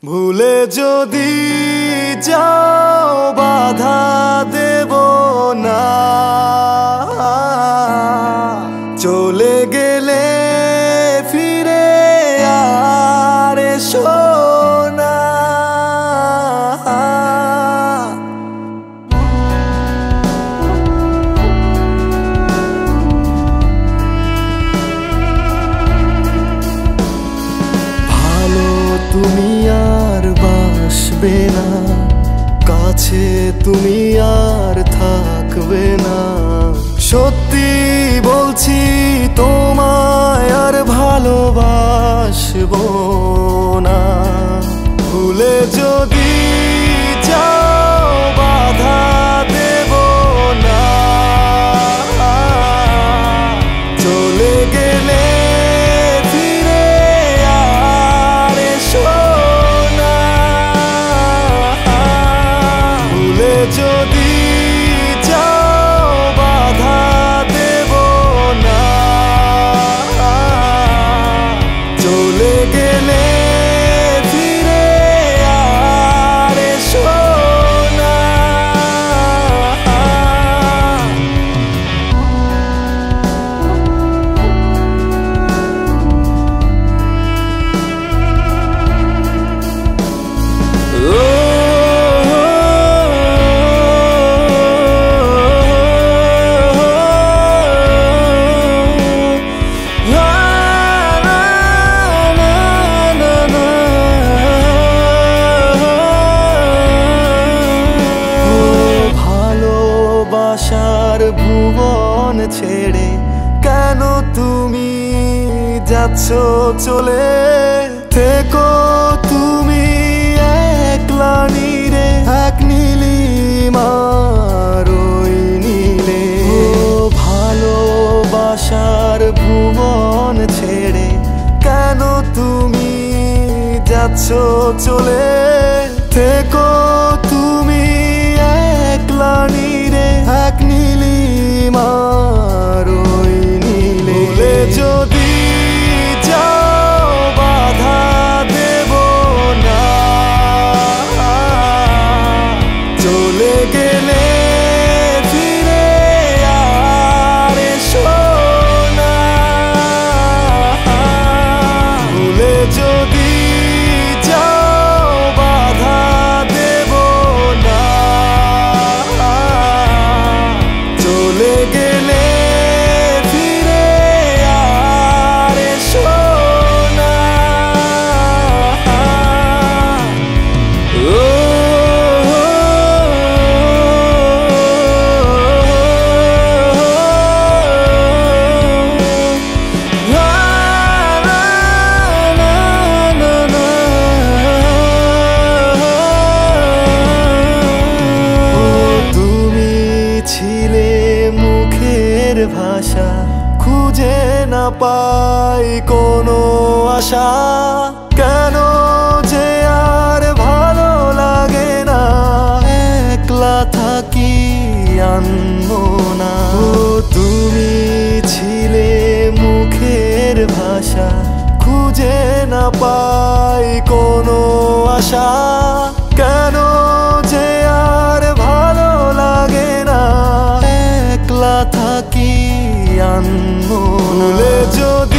ভুলে যদি যাও বাধা দেব না, চলে গেলে ফিরে আর এসো না। ভালো তুমি আর বাসবে না, কাছে তুমি আর থাকবে না। সত্যি বলছি তোমায় আর ভালোবাসবো না। ভুলে যদি যাও বাধা দেব না, চলে গেলে ফিরে আর এসো না। ভুলে যদি যাও বাধা দেব না, চলে গেলে ফিরে আর এসো না। ভালোবাসার ভুবন ছেড়ে কেন তুমি যাচ্ছ চলে? থেকো তুমি একলা নীরে, এক নীলিমার ওই নীলে। ভালোবাসার ভুবন ছেড়ে কেন তুমি যাচ্ছ চলে? থেকো তুমি একলা নীরে, এক নীলিমার ওই নীলে। ভুলে যদি যাও বাধা দেব না, চলে গেলে ফিরে আর এসো না। ভুলে যদি যাও বাধা দেব না, চলে গেলে ফিরে আর এসো না। তুমি ছিলে মুখের ভাষা, খুঁজে না পাই কোনো আশা। কেন যে আর ভালো লাগে না, একলা থাকি আনবো না। তুমি ছিলে মুখের ভাষা, খুঁজে না পাই কোনো আশা। কেন যে আর ভালো লাগে না, একলা থাকি আনবো না। ভুলে যদি